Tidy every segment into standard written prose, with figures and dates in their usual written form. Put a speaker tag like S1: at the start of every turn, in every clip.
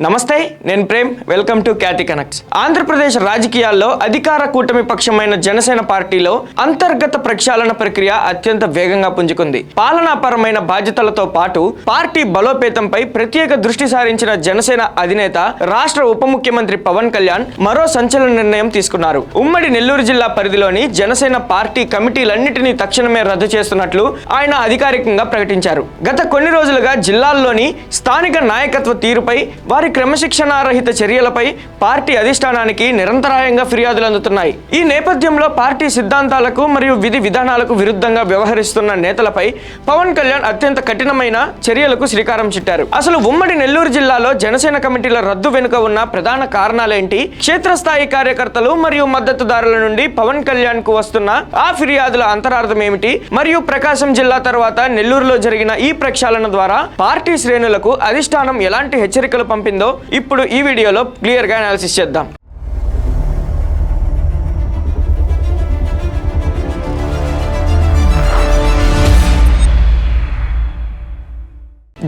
S1: నమస్తే నేను Prem welcome to Khyathi Connects. Andhra Pradesh రాజకీయాల్లో అధికార కూటమి పక్షమైన జనసేన పార్టీలో అంతర్గత ప్రక్షాళన ప్రక్రియ అత్యంత వేగంగా పుంజుకుంది. పాలనాపరమైన బాధ్యతలతో పాటు పార్టీ బలోపేతంపై ప్రత్యేక దృష్టి సారించిన జనసేన అధినేత రాష్ట్ర ఉప ముఖ్యమంత్రి పవన్ కళ్యాణ్ మరో సంచలన నిర్ణయం తీసుకున్నారు. ఉమ్మడి నెల్లూరు జిల్లా పరిధిలోని జనసేన పార్టీ కమిటీలన్నింటినీ తక్షణమే రద్దు చేస్తున్నట్లు ఆయన అధికారికంగా ప్రకటించారు. గత కొన్ని రోజులుగా జిల్లాల్లోని స్థానిక నాయకత్వ తీరుపై వారి క్రమశిక్షణారహిత చర్యలపై పార్టీ అధిష్టానానికి నిరంతరాయంగా ఫిర్యాదులు అందుతున్నాయి. ఈ నేపథ్యంలో పార్టీ సిద్ధాంతాలకు మరియు విధి విధానాలకు విరుద్ధంగా వ్యవహరిస్తున్న నేతలపై పవన్ కళ్యాణ్ అత్యంత కఠినమైన చర్యలకు శ్రీకారం చుట్టారు. అసలు ఉమ్మడి నెల్లూరు జిల్లాలో జనసేన కమిటీల రద్దు వెనుక ఉన్న ప్రధాన కారణాలేంటి, క్షేత్రస్థాయి కార్యకర్తలు మరియు మద్దతుదారుల నుండి పవన్ కళ్యాణ్ కు వస్తున్న ఆ ఫిర్యాదుల అంతరార్థం ఏమిటి, మరియు ప్రకాశం జిల్లా తర్వాత నెల్లూరులో జరిగిన ఈ ప్రక్షాళన ద్వారా పార్టీ శ్రేణులకు అధిష్టానం ఎలాంటి హెచ్చరికలు పంపింది ఇప్పుడు ఈ వీడియోలో క్లియర్ గా అనాలిసిస్ చేద్దాం.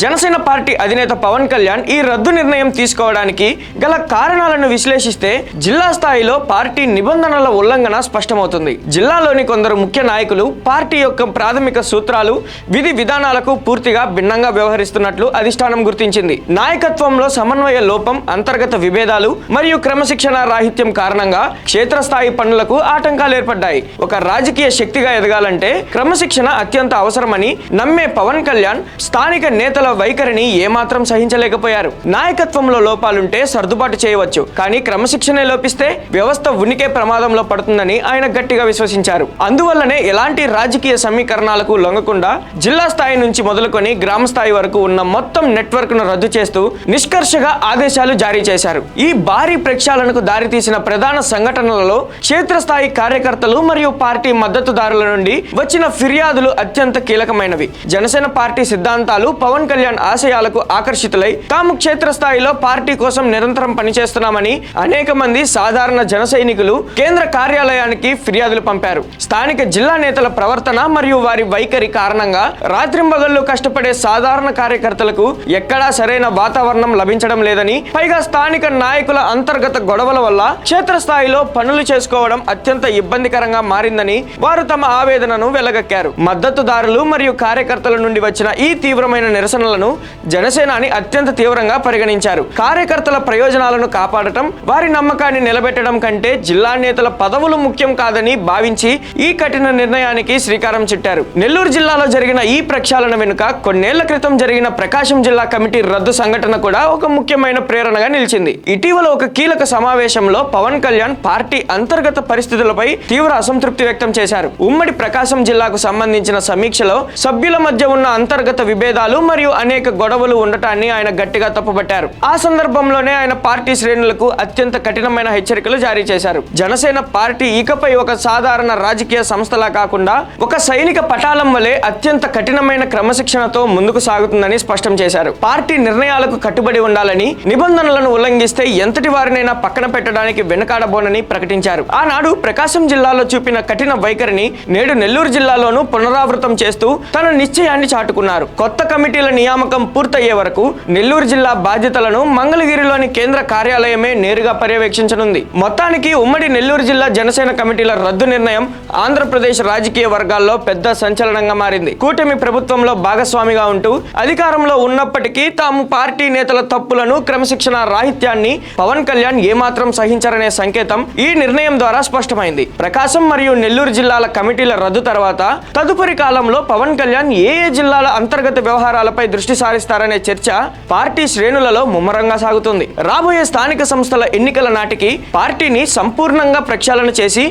S1: జనసేన పార్టీ అధినేత పవన్ కళ్యాణ్ ఈ రద్దు నిర్ణయం తీసుకోవడానికి గల కారణాలను విశ్లేషిస్తే జిల్లా స్థాయిలో పార్టీ నిబంధనల ఉల్లంఘన స్పష్టమవుతుంది. జిల్లాలోని కొందరు ముఖ్య నాయకులు పార్టీ యొక్క ప్రాథమిక సూత్రాలు, విధి విధానాలకు పూర్తిగా భిన్నంగా వ్యవహరిస్తున్నట్లు అధిష్టానం గుర్తించింది. నాయకత్వంలో సమన్వయ లోపం, అంతర్గత విభేదాలు మరియు క్రమశిక్షణ రాహిత్యం కారణంగా క్షేత్రస్థాయి పనులకు ఆటంకాలు ఏర్పడ్డాయి. ఒక రాజకీయ శక్తిగా ఎదగాలంటే క్రమశిక్షణ అత్యంత అవసరమని నమ్మే పవన్ కళ్యాణ్ స్థానిక నేతల వైఖరిని ఏమాత్రం సహించలేకపోయారు. నాయకత్వంలో లోపాలుంటే సర్దుబాటు చేయవచ్చు, కానీ క్రమశిక్షణ లోపిస్తే వ్యవస్థ ఉనికే ప్రమాదంలో పడుతుందని ఆయన గట్టిగా విశ్వసించారు. అందువల్లనే ఎలాంటి రాజకీయ సమీకరణాలకు లొంగకుండా జిల్లా స్థాయి నుంచి మొదలుకొని గ్రామ స్థాయి వరకు ఉన్న మొత్తం నెట్వర్క్ ను రద్దు చేస్తూ నిష్కర్షగా ఆదేశాలు జారీ చేశారు. ఈ భారీ ప్రక్షాళనకు దారితీసిన ప్రధాన సంఘటనలలో క్షేత్రస్థాయి కార్యకర్తలు మరియు పార్టీ మద్దతుదారుల నుండి వచ్చిన ఫిర్యాదులు అత్యంత కీలకమైనవి. జనసేన పార్టీ సిద్ధాంతాలు, పవన్ కళ్యాణ్ ఆశయాలకు ఆకర్షితులై తాము క్షేత్రస్థాయిలో పార్టీ కోసం నిరంతరం పనిచేస్తున్నామని అనేక మంది సాధారణ జన సైనికులు కేంద్ర కార్యాలయానికి ఫిర్యాదులు పంపారు. స్థానిక జిల్లా నేతల ప్రవర్తన మరియు వారి వైఖరి కారణంగా రాత్రింబగళ్లు కష్టపడే సాధారణ కార్యకర్తలకు ఎక్కడా సరైన వాతావరణం లభించడం లేదని, పైగా స్థానిక నాయకుల అంతర్గత గొడవల వల్ల క్షేత్రస్థాయిలో పనులు చేసుకోవడం అత్యంత ఇబ్బందికరంగా మారిందని వారు తమ ఆవేదనను వెళ్లగక్కారు. మద్దతుదారులు మరియు కార్యకర్తల నుండి వచ్చిన ఈ తీవ్రమైన నిరసనలను జనసేనాని అత్యంత తీవ్రంగా పరిగణించారు. కార్యకర్తల ప్రయోజనాలను కాపాడటం, వారి నమ్మకాన్ని నిలబెట్టడం కంటే జిల్లా నేతల పదవులు ముఖ్యం కాదని భావించి ఈ కఠిన నిర్ణయానికి శ్రీకారం చుట్టారు. నెల్లూరు జిల్లాలో జరిగిన ఈ ప్రక్షాళన వెనుక కొన్నేళ్ల క్రితం జరిగిన ప్రకాశం జిల్లా కమిటీ రద్దు సంఘటన కూడా ఒక ముఖ్యమైన ప్రేరణగా నిలిచింది. ఇటీవల ఒక కీలక సమావేశంలో పవన్ కళ్యాణ్ పార్టీ అంతర్గత పరిస్థితులపై తీవ్ర అసంతృప్తి వ్యక్తం చేశారు. ఉమ్మడి ప్రకాశం జిల్లాకు సంబంధించిన సమీక్షలో సభ్యుల మధ్య ఉన్న అంతర్గత విభేదాలు మరియు అనేక గొడవలు ఉండటాన్ని ఆయన గట్టిగా తప్పుపట్టారు. ఆ సందర్భంలోనే ఆయన పార్టీ శ్రేణులకు అత్యంత కఠినమైన హెచ్చరికలు జారీ చేశారు. జనసేన పార్టీ ఇకపై ఒక సాధారణ రాజకీయ సంస్థలా కాకుండా ఒక సైనిక పటాలం వలె అత్యంత కఠినమైన క్రమశిక్షణతో ముందుకు సాగుతుందని స్పష్టం చేశారు. పార్టీ నిర్ణయాలకు కట్టుబడి ఉండాలని, నిబంధనలను ఉల్లంఘిస్తే ఎంతటి వారినైనా పక్కన పెట్టడానికి వెనుకాడబోనని ప్రకటించారు. ఆనాడు ప్రకాశం జిల్లాలో చూపిన కఠిన వైఖరిని నేడు నెల్లూరు జిల్లాలోనూ పునరావృతం చేస్తూ తన నిశ్చయాన్ని చాటుకున్నారు. కొత్త కమిటీల నియామకం పూర్తయ్యే వరకు నెల్లూరు జిల్లా బాధ్యతలను మంగళగిరిలోని కేంద్ర కార్యాలయమే నేరుగా పర్యవేక్షించనుంది. మొత్తానికి ఉమ్మడి నెల్లూరు జిల్లా జనసేన కమిటీల రద్దు నిర్ణయం ఆంధ్రప్రదేశ్ రాజకీయ వర్గాల్లో పెద్ద సంచలనంగా మారింది. కూటమి ప్రభుత్వంలో భాగస్వామిగా ఉంటూ అధికారంలో ఉన్నప్పటికీ తాము పార్టీ నేతల తప్పులను, క్రమశిక్షణ రాహిత్యాన్ని పవన్ కళ్యాణ్ ఏమాత్రం సహించరనే సంకేతం ఈ నిర్ణయం ద్వారా స్పష్టమైంది. ప్రకాశం మరియు నెల్లూరు జిల్లాల కమిటీల రద్దు తర్వాత తదుపరి కాలంలో పవన్ కళ్యాణ్ ఏ జిల్లాల అంతర్గత వ్యవహారాలపై దృష్టి సారిస్తారనే చర్చ పార్టీ శ్రేణులలో ముమ్మరంగా సాగుతుంది. రాబోయే స్థానిక సంస్థల ఎన్నికల నాటికి పార్టీని సంపూర్ణంగా ప్రక్షాళన చేసి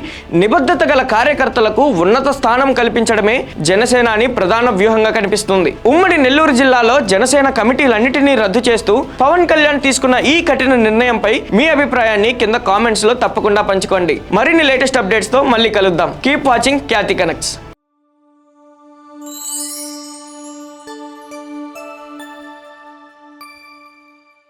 S1: నిబద్ధత గల కార్యకర్తలకు ఉన్నత స్థానం కల్పించడమే జనసేనాని ప్రధాన వ్యూహంగా కనిపిస్తుంది. ఉమ్మడి నెల్లూరు జిల్లాలో జనసేన కమిటీలన్నిటినీ రద్దు చేస్తూ పవన్ కళ్యాణ్ తీసుకున్న ఈ కఠిన నిర్ణయంపై మీ అభిప్రాయాన్ని కింద కామెంట్స్ లో తప్పకుండా పంచుకోండి. మరిన్ని లేటెస్ట్ అప్డేట్స్ తో మళ్ళీ కలుద్దాం. కీప్ వాచింగ్ ఖ్యాతి కనెక్ట్స్.